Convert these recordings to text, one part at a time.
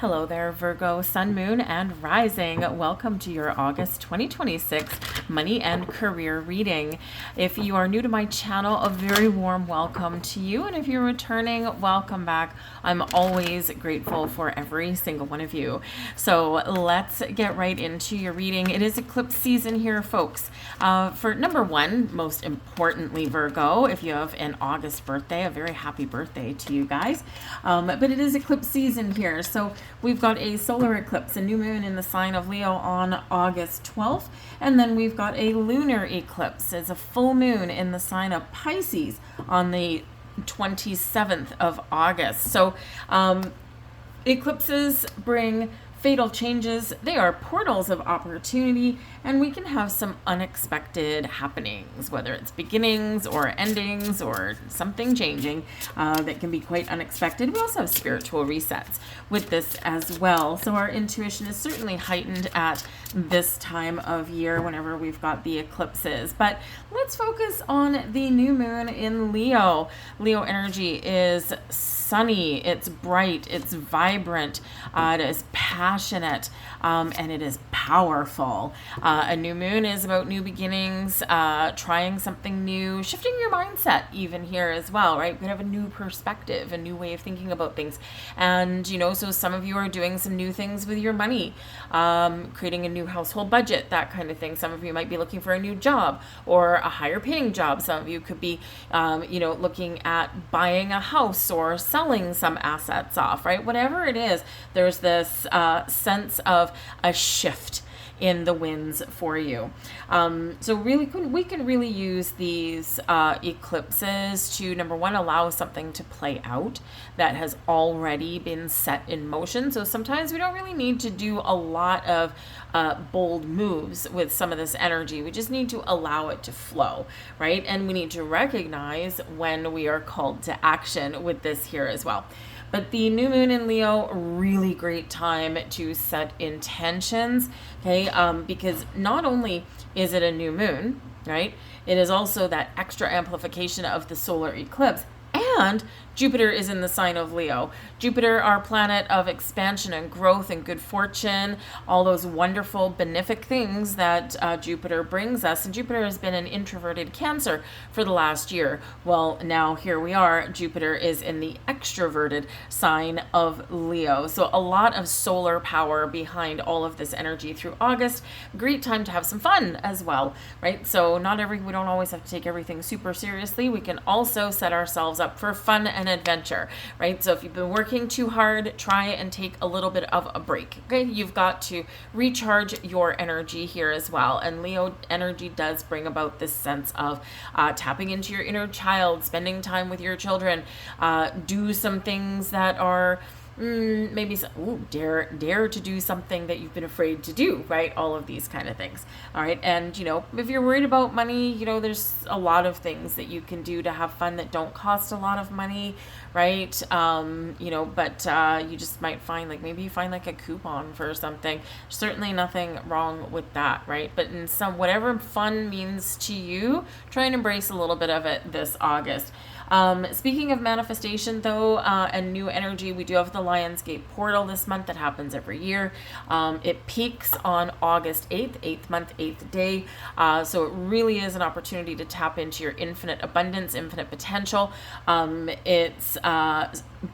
Hello there, Virgo, Sun, Moon, and Rising. Welcome to your August 2026 money and career reading. If you are new to my channel, a very warm welcome to you. And if you're returning, welcome back. I'm always grateful for every single one of you. So let's get right into your reading. It is eclipse season here, folks. For number one, most importantly, Virgo, if you have an August birthday, a very happy birthday to you guys. But it is eclipse season here. So we've got a solar eclipse, a new moon in the sign of Leo on August 12th. And then we've got a lunar eclipse. It's a full moon in the sign of Pisces on the 27th of August. So eclipses bring fatal changes. They are portals of opportunity, and we can have some unexpected happenings, whether it's beginnings or endings or something changing that can be quite unexpected. We also have spiritual resets with this as well. So our intuition is certainly heightened at this time of year whenever we've got the eclipses. But let's focus on the new moon in Leo. Leo energy is sunny, it's bright, it's vibrant, it is passionate, and it is powerful. A new moon is about new beginnings, trying something new, shifting your mindset even here as well, right? We have a new perspective, a new way of thinking about things. And, so some of you are doing some new things with your money, creating a new household budget, that kind of thing. Some of you might be looking for a new job or a higher paying job. Some of you could be, looking at buying a house or selling some assets off, right? Whatever it is, there's this sense of a shift in the winds for you. So really, we can really use these eclipses to, number one, allow something to play out that has already been set in motion. So sometimes we don't really need to do a lot of bold moves with some of this energy. We just need to allow it to flow, right? And we need to recognize when we are called to action with this here as well. But the new moon in Leo, really great time to set intentions, okay? Because not only is it a new moon, right? It is also that extra amplification of the solar eclipse. And Jupiter is in the sign of Leo. Jupiter, our planet of expansion and growth and good fortune, all those wonderful benefic things that Jupiter brings us. And Jupiter has been an introverted Cancer for the last year. Well, now here we are. Jupiter is in the extroverted sign of Leo. So a lot of solar power behind all of this energy through August. Great time to have some fun as well, right? So we don't always have to take everything super seriously. We can also set ourselves up for fun and adventure, right? So if you've been working too hard, try and take a little bit of a break, okay? You've got to recharge your energy here as well. And Leo energy does bring about this sense of tapping into your inner child, spending time with your children, do some things that are maybe dare to do something that you've been afraid to do, right? All of these kind of things. All right. And, if you're worried about money, there's a lot of things that you can do to have fun that don't cost a lot of money, right? But you just might find maybe you find a coupon for something. Certainly nothing wrong with that, right? But in whatever fun means to you, try and embrace a little bit of it this August. Speaking of manifestation, though, and new energy, we do have the Lionsgate portal this month that happens every year. It peaks on August 8th, 8th month, 8th day. So it really is an opportunity to tap into your infinite abundance, infinite potential.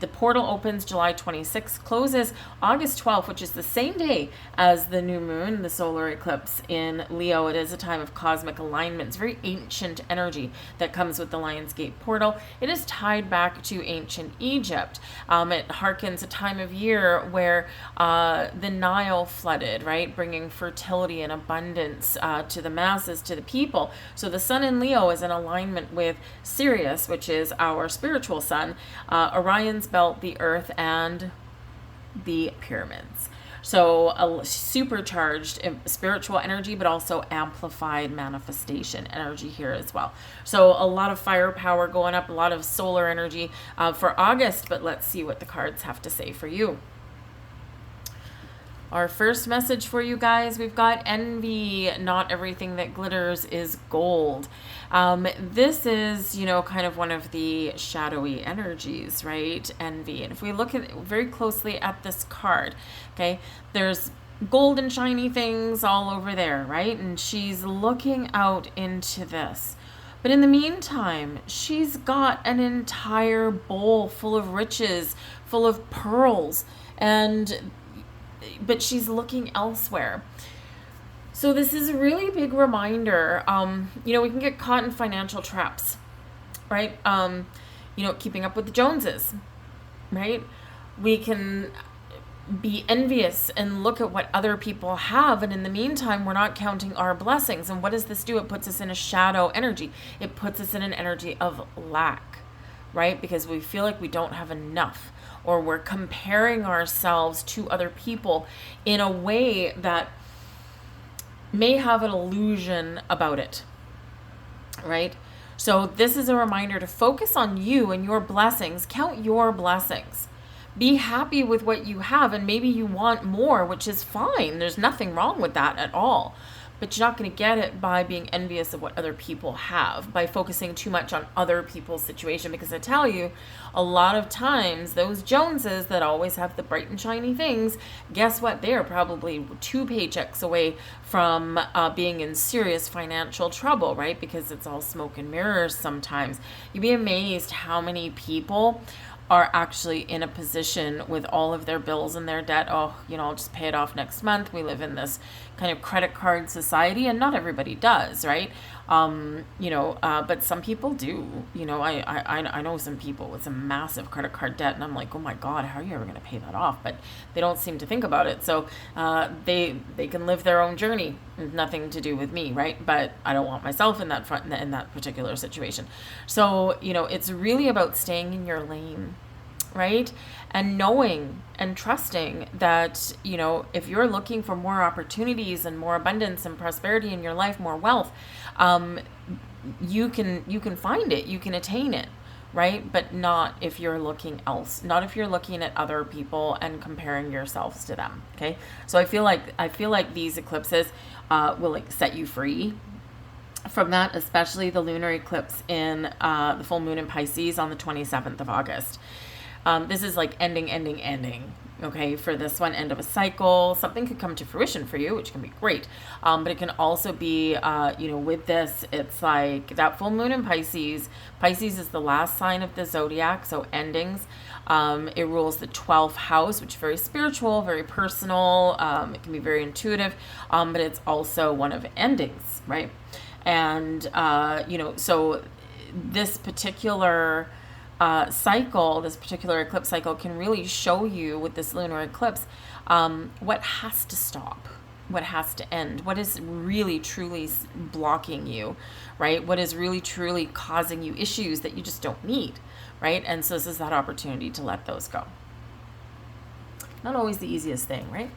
The portal opens July 26th, closes August 12th, which is the same day as the new moon, the solar eclipse in Leo. It is a time of cosmic alignment. It's very ancient energy that comes with the Lionsgate portal. It is tied back to ancient Egypt. It harkens a time of year where the Nile flooded, right? Bringing fertility and abundance to the masses, to the people. So the sun in Leo is in alignment with Sirius, which is our spiritual sun, Orion's belt, the earth, and the pyramids. So a supercharged spiritual energy, but also amplified manifestation energy here as well. So a lot of firepower going up, a lot of solar energy for August, but let's see what the cards have to say for you. Our first message for you guys, we've got envy. Not everything that glitters is gold. This is, kind of one of the shadowy energies, right? Envy. And if we look at very closely at this card, okay, there's gold and shiny things all over there, right? And she's looking out into this. But in the meantime, she's got an entire bowl full of riches, full of pearls, but she's looking elsewhere. So this is a really big reminder. We can get caught in financial traps, right? Keeping up with the Joneses, right? We can be envious and look at what other people have, and in the meantime we're not counting our blessings. And what does this do? It puts us in a shadow energy. It puts us in an energy of lack, right? Because we feel like we don't have enough, or we're comparing ourselves to other people in a way that may have an illusion about it, right? So this is a reminder to focus on you and your blessings. Count your blessings. Be happy with what you have, and maybe you want more, which is fine. There's nothing wrong with that at all. But you're not going to get it by being envious of what other people have, by focusing too much on other people's situation. Because I tell you, a lot of times, those Joneses that always have the bright and shiny things, guess what? They are probably 2 paychecks away from being in serious financial trouble, right? Because it's all smoke and mirrors sometimes. You'd be amazed how many people are actually in a position with all of their bills and their debt. I'll just pay it off next month. We live in this kind of credit card society, and not everybody does, right? But some people do. I know some people with some massive credit card debt, and I'm like, oh my God, how are you ever going to pay that off? But they don't seem to think about it. So they can live their own journey. Nothing to do with me, right? But I don't want myself in that particular situation. So it's really about staying in your lane, right? And knowing and trusting that, if you're looking for more opportunities and more abundance and prosperity in your life, more wealth, you can find it, you can attain it, right? But not if you're looking not if you're looking at other people and comparing yourselves to them. Okay. So I feel like these eclipses will set you free from that, especially the lunar eclipse in the full moon in Pisces on the 27th of August. This is like ending. Okay, for this one, end of a cycle. Something could come to fruition for you, which can be great. But it can also be, with this, it's like that full moon in Pisces. Pisces is the last sign of the Zodiac, so endings. It rules the 12th house, which is very spiritual, very personal. It can be very intuitive, but it's also one of endings, right? And, so this particular cycle, this particular eclipse cycle can really show you with this lunar eclipse what has to stop, what has to end, what is really truly blocking you, right? What is really truly causing you issues that you just don't need, right? And so this is that opportunity to let those go. Not always the easiest thing, right?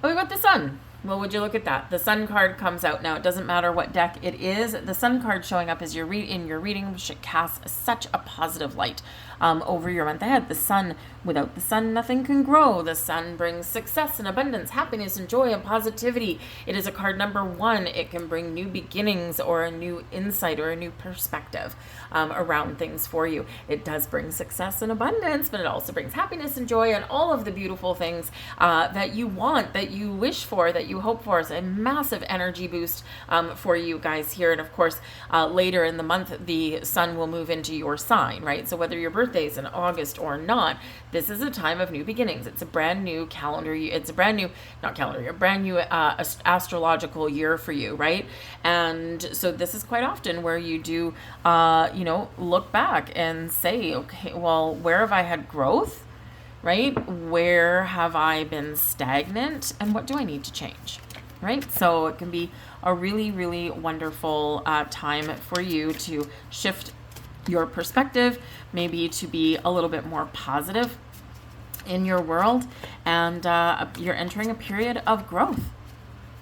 But we got the sun. Well, would you look at that? The sun card comes out. Now, it doesn't matter what deck it is. The sun card showing up as in your reading should cast such a positive light over your month ahead. The sun, without the sun, nothing can grow. The sun brings success and abundance, happiness and joy and positivity. It is a card number 1. It can bring new beginnings or a new insight or a new perspective around things for you. It does bring success and abundance, but it also brings happiness and joy and all of the beautiful things that you want, that you wish for, that you hope for. It's a massive energy boost for you guys here. And of course, later in the month, the sun will move into your sign, right? So whether your birthday's in August or not, this is a time of new beginnings. It's a brand new calendar year. It's a brand new, not calendar year, brand new astrological year for you, right? And so this is quite often where you do, look back and say, okay, well, where have I had growth? Right? Where have I been stagnant, and what do I need to change? Right? So it can be a really, really wonderful time for you to shift your perspective, maybe to be a little bit more positive in your world, and you're entering a period of growth.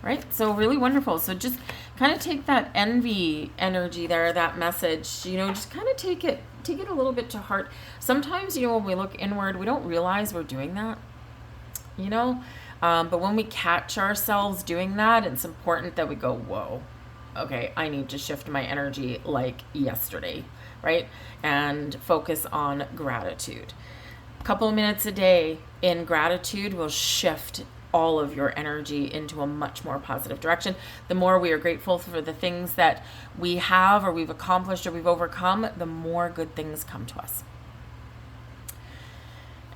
Right? So really wonderful. So just kind of take that envy energy there, that message, just kind of take it a little bit to heart. Sometimes, when we look inward, we don't realize we're doing that. But when we catch ourselves doing that, it's important that we go, whoa, okay, I need to shift my energy like yesterday, right? And focus on gratitude. A couple of minutes a day in gratitude will shift all of your energy into a much more positive direction. The more we are grateful for the things that we have or we've accomplished or we've overcome, the more good things come to us.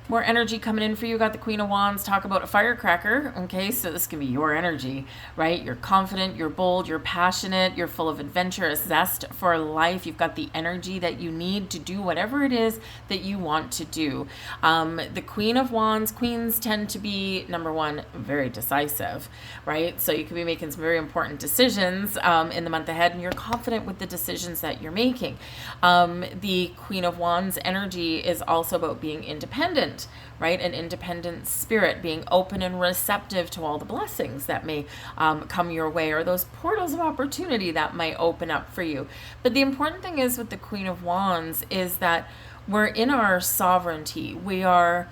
More energy coming in for you. Got the Queen of Wands. Talk about a firecracker. Okay, so this can be your energy, right? You're confident, you're bold, you're passionate, you're full of adventurous zest for life. You've got the energy that you need to do whatever it is that you want to do. The Queen of Wands, queens tend to be, number one, very decisive, right? So you could be making some very important decisions in the month ahead, and you're confident with the decisions that you're making. The Queen of Wands energy is also about being independent, right? An independent spirit, being open and receptive to all the blessings that may come your way, or those portals of opportunity that might open up for you. But the important thing is with the Queen of Wands is that we're in our sovereignty. We are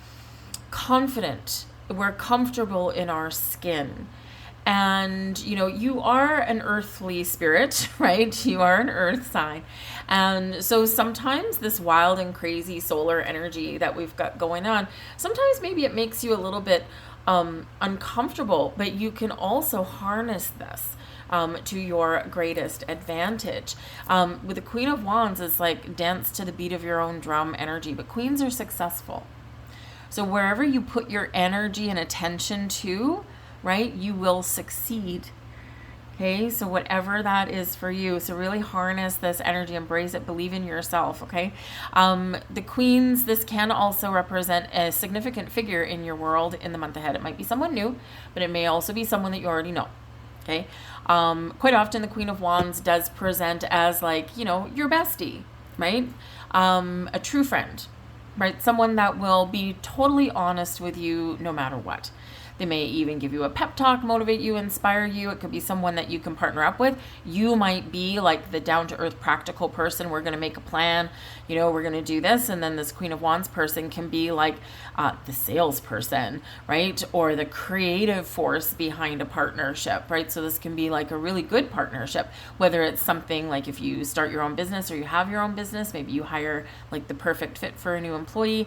confident. We're comfortable in our skin. And, you know, you are an earthly spirit, right? You are an earth sign. And so sometimes this wild and crazy solar energy that we've got going on, sometimes maybe it makes you a little bit uncomfortable, but you can also harness this to your greatest advantage. With the Queen of Wands, it's like dance to the beat of your own drum energy, but queens are successful. So wherever you put your energy and attention to, right, you will succeed. Okay, so whatever that is for you, so really harness this energy, embrace it, believe in yourself. Okay, the queens, this can also represent a significant figure in your world in the month ahead. It might be someone new, but it may also be someone that you already know. Okay, quite often the Queen of Wands does present as, like, you know, your bestie, right? A true friend, right? Someone that will be totally honest with you no matter what. They may even give you a pep talk, motivate you, inspire you. It could be someone that you can partner up with. You might be like the down-to-earth practical person. We're going to make a plan. You know, we're going to do this. And then this Queen of Wands person can be like the salesperson, right? Or the creative force behind a partnership, right? So this can be like a really good partnership, whether it's something like if you start your own business or you have your own business, maybe you hire like the perfect fit for a new employee.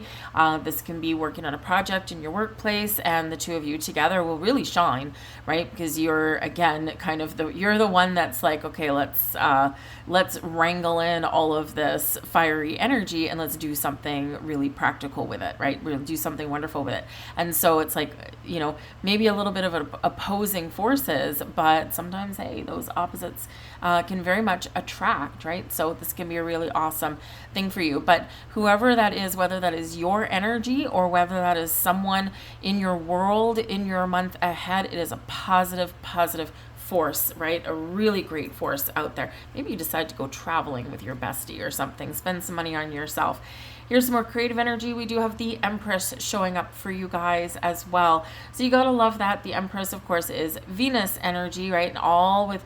This can be working on a project in your workplace, and the two of you together will really shine, right? Because you're, again, kind of you're the one that's like, okay, let's wrangle in all of this fiery energy and let's do something really practical with it, right? We'll do something wonderful with it. And so it's like, you know, maybe a little bit of opposing forces, but sometimes, hey, those opposites can very much attract, right? So this can be a really awesome thing for you. But whoever that is, whether that is your energy or whether that is someone in your world, in your month ahead, it is a positive force, right? A really great force out there. Maybe you decide to go traveling with your bestie or something, spend some money on yourself. Here's some more creative energy. We do have the Empress showing up for you guys as well. So you got to love that. The Empress, of course, is Venus energy, right? And all with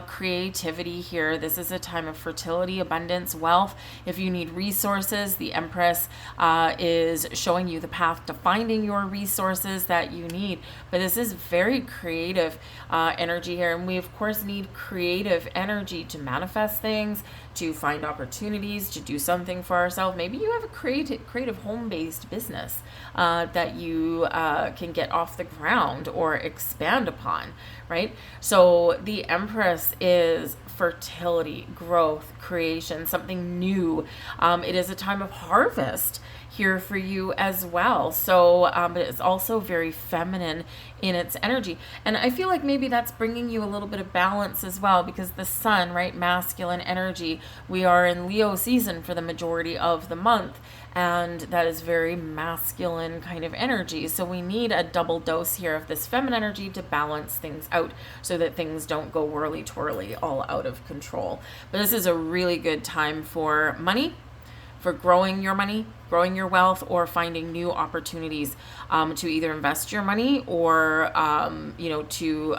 creativity here. This is a time of fertility, abundance, wealth. If you need resources, the Empress is showing you the path to finding your resources that you need. But this is very creative energy here. And we, of course, need creative energy to manifest things, to find opportunities, to do something for ourselves. Maybe you have a creative home-based business that you can get off the ground or expand upon, right? So the Empress is fertility, growth, creation, something new. It is a time of harvest here for you as well. So but it's also very feminine in its energy. And I feel like maybe that's bringing you a little bit of balance as well, because the sun, right, masculine energy, we are in Leo season for the majority of the month. And that is very masculine kind of energy. So we need a double dose here of this feminine energy to balance things out so that things don't go whirly-twirly all out of control. But this is a really good time for money, for growing your money, growing your wealth, or finding new opportunities to either invest your money or, to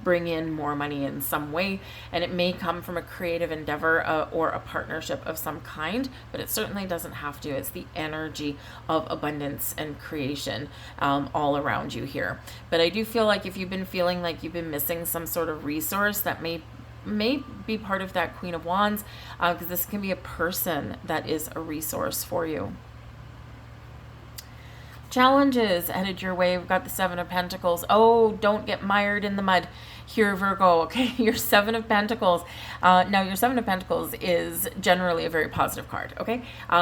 bring in more money in some way. And it may come from a creative endeavor or a partnership of some kind, but it certainly doesn't have to. It's the energy of abundance and creation all around you here. But I do feel like if you've been feeling like you've been missing some sort of resource that may be part of that Queen of Wands, because this can be a person that is a resource for you. Challenges headed your way. We've got the Seven of Pentacles. Oh, don't get mired in the mud here, Virgo. Okay, your Seven of Pentacles. Now, your Seven of Pentacles is generally a very positive card, okay?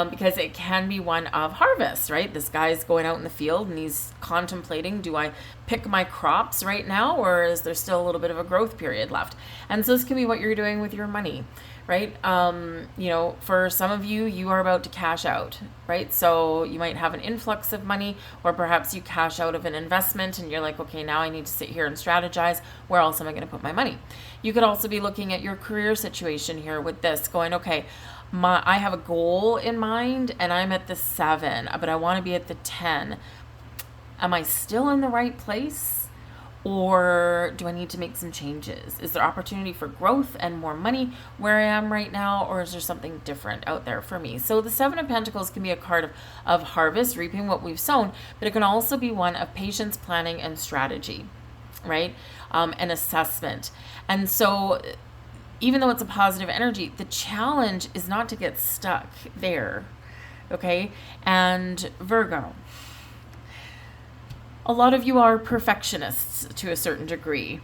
Because it can be one of harvest, right? This guy's going out in the field and he's contemplating, do I pick my crops right now, or is there still a little bit of a growth period left? And so this can be what you're doing with your money, right? For some of you, you are about to cash out, right? So you might have an influx of money, or perhaps you cash out of an investment and you're like, okay, now I need to sit here and strategize. Where else am I going to put my money? You could also be looking at your career situation here with this, going, okay, I have a goal in mind and I'm at the 7, but I want to be at the 10. Am I still in the right place? Or do I need to make some changes? Is there opportunity for growth and more money where I am right now? Or is there something different out there for me? So the Seven of Pentacles can be a card of harvest, reaping what we've sown, but it can also be one of patience, planning, and strategy, right? And assessment. And so even though it's a positive energy, the challenge is not to get stuck there, okay? And Virgo, a lot of you are perfectionists to a certain degree,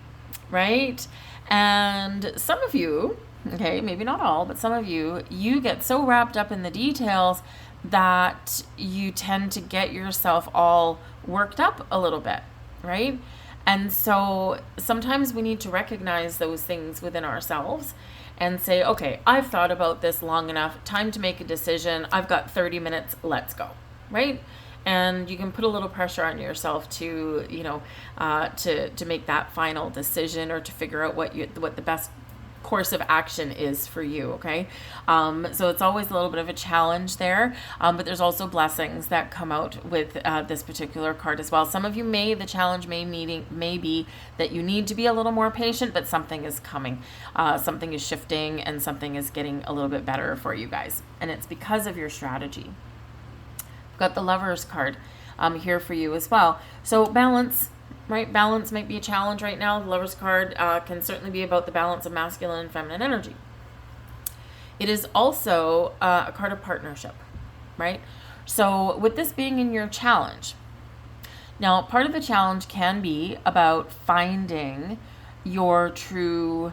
right? And some of you, okay, maybe not all, but some of you get so wrapped up in the details that you tend to get yourself all worked up a little bit, right? And so sometimes we need to recognize those things within ourselves and say, okay, I've thought about this long enough, time to make a decision. I've got 30 minutes, let's go, right? And you can put a little pressure on yourself to, to make that final decision, or to figure out what the best course of action is for you, okay? So it's always a little bit of a challenge there, but there's also blessings that come out with this particular card as well. Some of you the challenge may be that you need to be a little more patient, but something is coming, something is shifting, and something is getting a little bit better for you guys. And it's because of your strategy. Got the Lovers card here for you as well. So balance, right? Balance might be a challenge right now. The Lovers card can certainly be about the balance of masculine and feminine energy. It is also a card of partnership, right? So with this being in your challenge, now part of the challenge can be about finding your true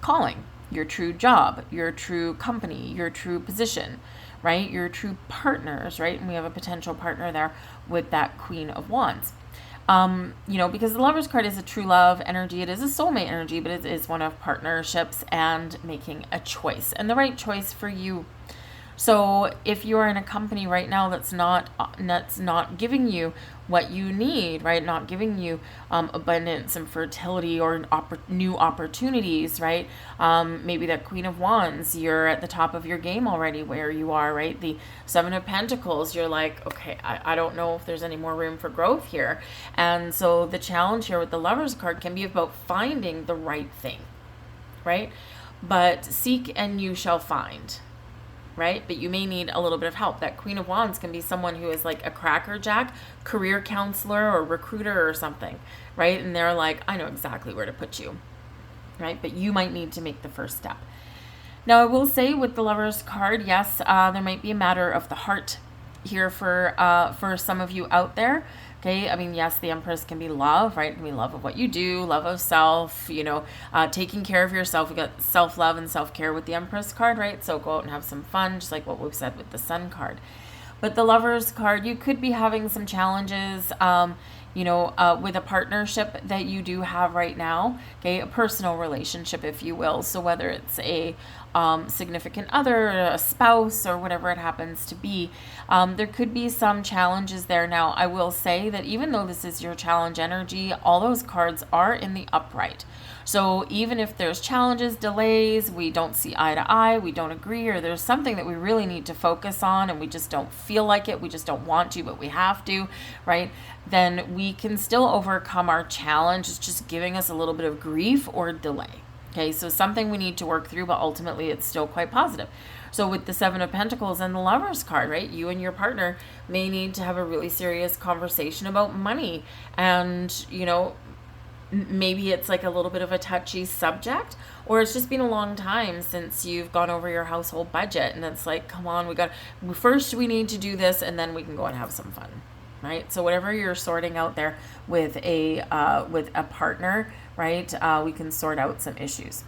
calling, your true job, your true company, your true position, right? Your true partners, right? And we have a potential partner there with that Queen of Wands. Because the Lovers card is a true love energy. It is a soulmate energy, but it is one of partnerships and making a choice, and the right choice for you. So if you're in a company right now that's not giving you what you need, right? Not giving you abundance and fertility or new opportunities, right? Maybe that Queen of Wands, you're at the top of your game already where you are, right? The Seven of Pentacles, you're like, okay, I don't know if there's any more room for growth here. And so the challenge here with the Lovers card can be about finding the right thing, right? But seek and you shall find. Right? But you may need a little bit of help. That Queen of Wands can be someone who is like a crackerjack, career counselor or recruiter or something, right? And they're like, I know exactly where to put you, right? But you might need to make the first step. Now, I will say with the Lovers card, yes, there might be a matter of the heart here for some of you out there. Okay, I mean, yes, the Empress can be love, right? It can be love of what you do, love of self, taking care of yourself. We got self-love and self-care with the Empress card, right? So go out and have some fun, just like what we've said with the Sun card. But the Lovers card, you could be having some challenges, with a partnership that you do have right now, okay, a personal relationship, if you will. So whether it's a significant other, a spouse, or whatever it happens to be, there could be some challenges there. Now, I will say that even though this is your challenge energy, all those cards are in the upright. So even if there's challenges, delays, we don't see eye to eye, we don't agree, or there's something that we really need to focus on and we just don't feel like it, we just don't want to, but we have to, right? Then we can still overcome our challenge. It's just giving us a little bit of grief or delay. Okay, so something we need to work through, but ultimately it's still quite positive. So with the Seven of Pentacles and the Lovers card, right, you and your partner may need to have a really serious conversation about money. And, maybe it's like a little bit of a touchy subject, or it's just been a long time since you've gone over your household budget. And it's like, come on, first we need to do this, and then we can go and have some fun. Right? So whatever you're sorting out there with a partner, right? We can sort out some issues.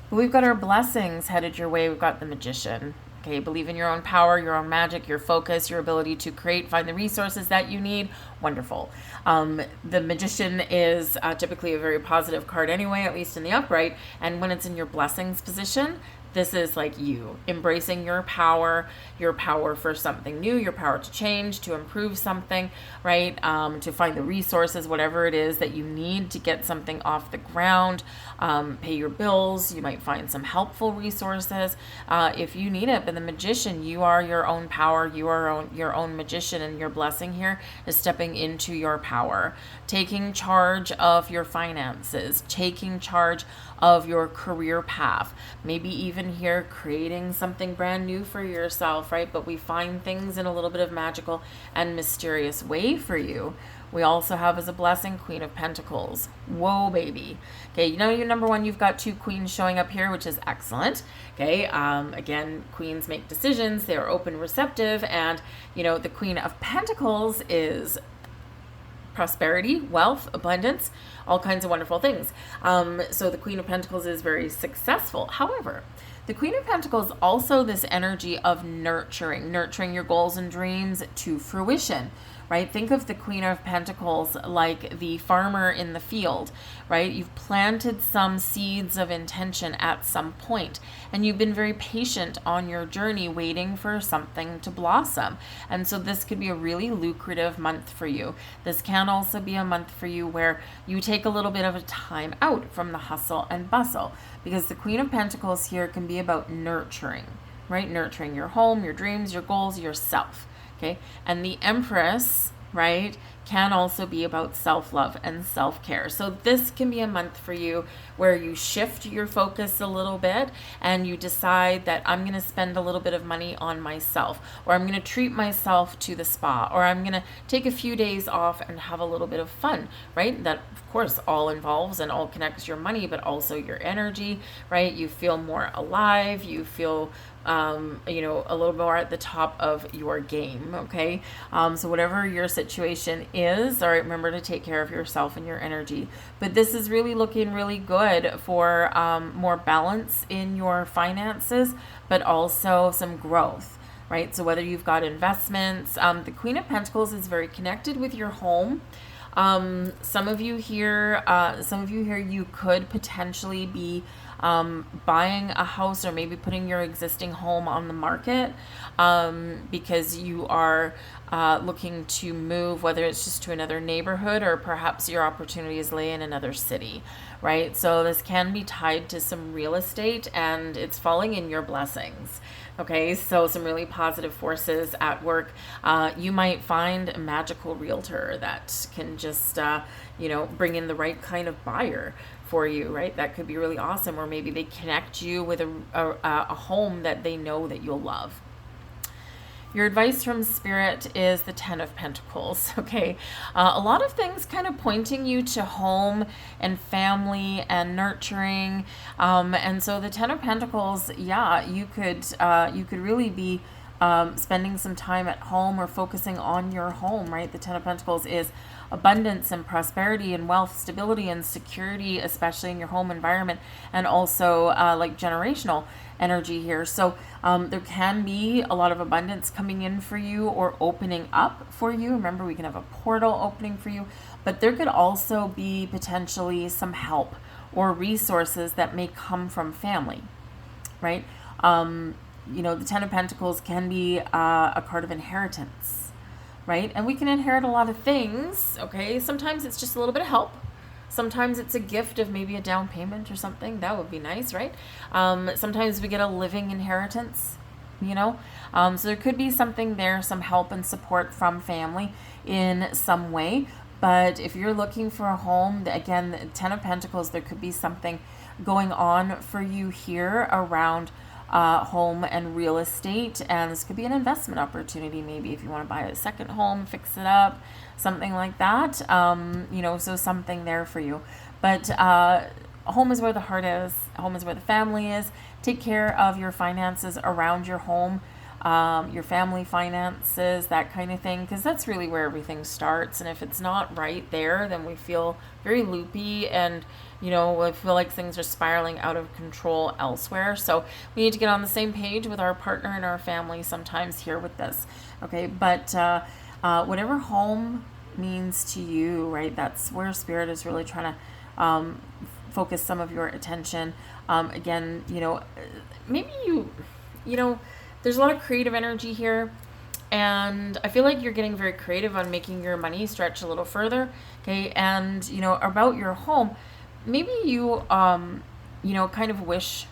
But we've got our blessings headed your way. We've got the Magician. Okay, believe in your own power, your own magic, your focus, your ability to create, find the resources that you need. Wonderful. The Magician is typically a very positive card anyway, at least in the upright. And when it's in your blessings position, this is like you embracing your power for something new, your power to change, to improve something, right? To find the resources, whatever it is that you need to get something off the ground, pay your bills. You might find some helpful resources if you need it. But the Magician, you are your own power. You are your own magician, and your blessing here is stepping into your power, taking charge of your finances, taking charge of your career path, maybe even here creating something brand new for yourself, right? But we find things in a little bit of magical and mysterious way for you. We also have as a blessing, Queen of Pentacles. Whoa, baby. Okay, your number one, you've got 2 queens showing up here, which is excellent. Okay, again, queens make decisions. They are open, receptive, and, the Queen of Pentacles is prosperity, wealth, abundance, all kinds of wonderful things. So the Queen of Pentacles is very successful. However, the Queen of Pentacles also this energy of nurturing your goals and dreams to fruition, right? Think of the Queen of Pentacles like the farmer in the field, right? You've planted some seeds of intention at some point, and you've been very patient on your journey waiting for something to blossom. And so this could be a really lucrative month for you. This can also be a month for you where you take a little bit of a time out from the hustle and bustle, because the Queen of Pentacles here can be about nurturing, right? Nurturing your home, your dreams, your goals, yourself. Okay, and the Empress, right, can also be about self-love and self-care. So this can be a month for you where you shift your focus a little bit and you decide that I'm going to spend a little bit of money on myself, or I'm going to treat myself to the spa, or I'm going to take a few days off and have a little bit of fun, right? That, of course, all involves and all connects your money, but also your energy, right? You feel more alive. You feel a little more at the top of your game, okay? So whatever your situation is, all right, remember to take care of yourself and your energy. But this is really looking really good for more balance in your finances, but also some growth, right? So whether you've got investments, the Queen of Pentacles is very connected with your home. Some of you here, you could potentially be buying a house or maybe putting your existing home on the market because you are looking to move, whether it's just to another neighborhood or perhaps your opportunities lay in another city, right? So this can be tied to some real estate and it's falling in your blessings. Okay, so some really positive forces at work. You might find a magical realtor that can just, bring in the right kind of buyer for you, right? That could be really awesome. Or maybe they connect you with a home that they know that you'll love. Your advice from Spirit is the 10 of Pentacles, okay? A lot of things kind of pointing you to home and family and nurturing. And so the 10 of Pentacles, yeah, you could really be spending some time at home or focusing on your home, right? The Ten of Pentacles is abundance and prosperity and wealth, stability and security, especially in your home environment, and also like generational energy here. So there can be a lot of abundance coming in for you or opening up for you. Remember, we can have a portal opening for you, but there could also be potentially some help or resources that may come from family, right? You know, the Ten of Pentacles can be a card of inheritance, right? And we can inherit a lot of things, okay? Sometimes it's just a little bit of help. Sometimes it's a gift of maybe a down payment or something. That would be nice, right? Sometimes we get a living inheritance, you know? So there could be something there, some help and support from family in some way. But if you're looking for a home, again, the Ten of Pentacles, there could be something going on for you here around home and real estate, and this could be an investment opportunity. Maybe if you want to buy a second home, fix it up, something like that. You know, so something there for you. But home is where the heart is. Home is where the family is. Take care of your finances around your home, your family finances, that kind of thing, because that's really where everything starts. And if it's not right there, then we feel very loopy, and you know, I feel like things are spiraling out of control elsewhere. So we need to get on the same page with our partner and our family sometimes here with this, okay? But whatever home means to you, right, that's where Spirit is really trying to focus some of your attention. Again, you know, maybe you know, there's a lot of creative energy here, and I feel like you're getting very creative on making your money stretch a little further, okay? And, you know, about your home, maybe you, you know, kind of wish,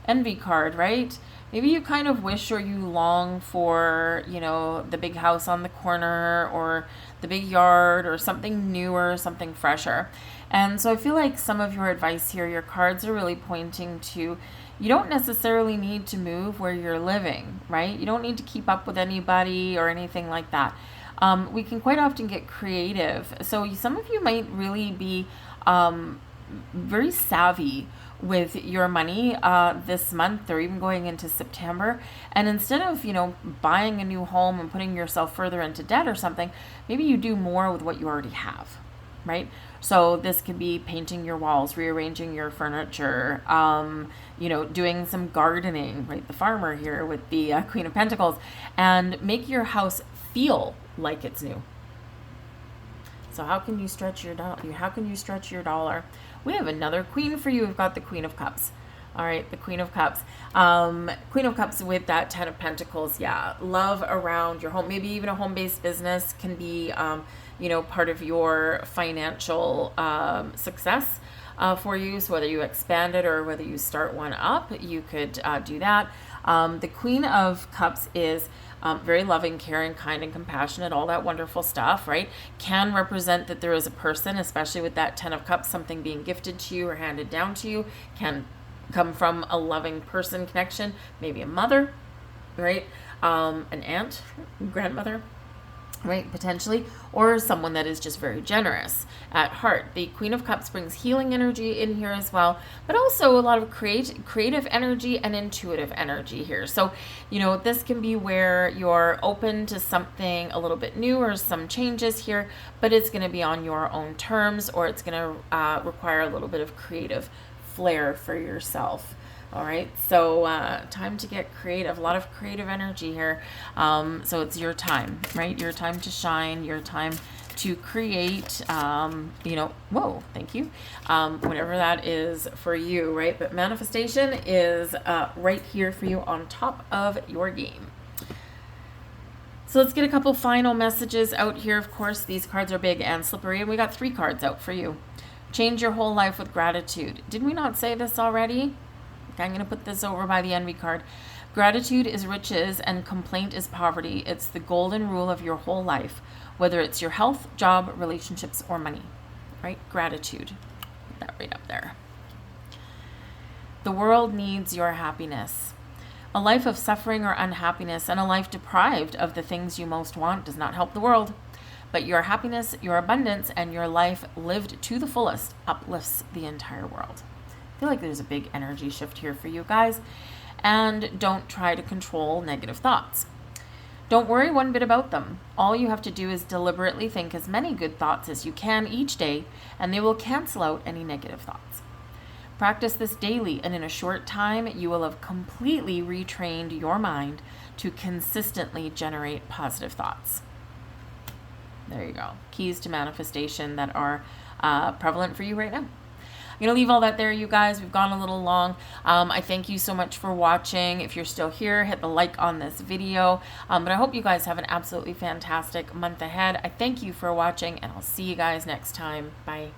envy card, right? Maybe you kind of wish or you long for, you know, the big house on the corner or the big yard or something newer, something fresher. And so I feel like some of your advice here, your cards are really pointing to, you don't necessarily need to move where you're living, right? You don't need to keep up with anybody or anything like that. We can quite often get creative. So some of you might really be very savvy with your money this month or even going into September. And instead of, you know, buying a new home and putting yourself further into debt or something, maybe you do more with what you already have, right? So this could be painting your walls, rearranging your furniture, you know, doing some gardening, right? The farmer here with the Queen of Pentacles, and make your house feel like it's new. So how can you stretch your dollar? How can you stretch your dollar? We have another queen for you. We've got the Queen of Cups. All right, the Queen of Cups. Queen of Cups with that Ten of Pentacles. Yeah, love around your home. Maybe even a home-based business can be, you know, part of your financial success for you. So whether you expand it or whether you start one up, you could do that. The Queen of Cups is very loving, caring, kind, and compassionate, all that wonderful stuff, right? Can represent that there is a person, especially with that Ten of Cups, something being gifted to you or handed down to you, can come from a loving person connection, maybe a mother, right? An aunt, grandmother, right, potentially, or someone that is just very generous at heart. The Queen of Cups brings healing energy in here as well, but also a lot of creative energy and intuitive energy here. So, you know, this can be where you're open to something a little bit new or some changes here, but it's going to be on your own terms, or it's going to require a little bit of creative flair for yourself. All right, so time to get creative, a lot of creative energy here. So it's your time, right? Your time to shine, your time to create, you know, whoa, thank you. Whatever that is for you, right? But manifestation is right here for you on top of your game. So let's get a couple final messages out here. Of course, these cards are big and slippery, and we got 3 cards out for you. Change your whole life with gratitude. Did we not say this already? I'm going to put this over by the envy card. Gratitude is riches and complaint is poverty. It's the golden rule of your whole life, whether it's your health, job, relationships, or money, right? Gratitude. Put that right up there. The world needs your happiness. A life of suffering or unhappiness and a life deprived of the things you most want does not help the world. But your happiness, your abundance, and your life lived to the fullest uplifts the entire world. I feel like there's a big energy shift here for you guys. and don't try to control negative thoughts. Don't worry one bit about them. All you have to do is deliberately think as many good thoughts as you can each day, and they will cancel out any negative thoughts. Practice this daily, and in a short time, you will have completely retrained your mind to consistently generate positive thoughts. There you go. Keys to manifestation that are prevalent for you right now. I'm going to leave all that there, you guys. We've gone a little long. I thank you so much for watching. If you're still here, hit the like on this video. But I hope you guys have an absolutely fantastic month ahead. I thank you for watching, and I'll see you guys next time. Bye.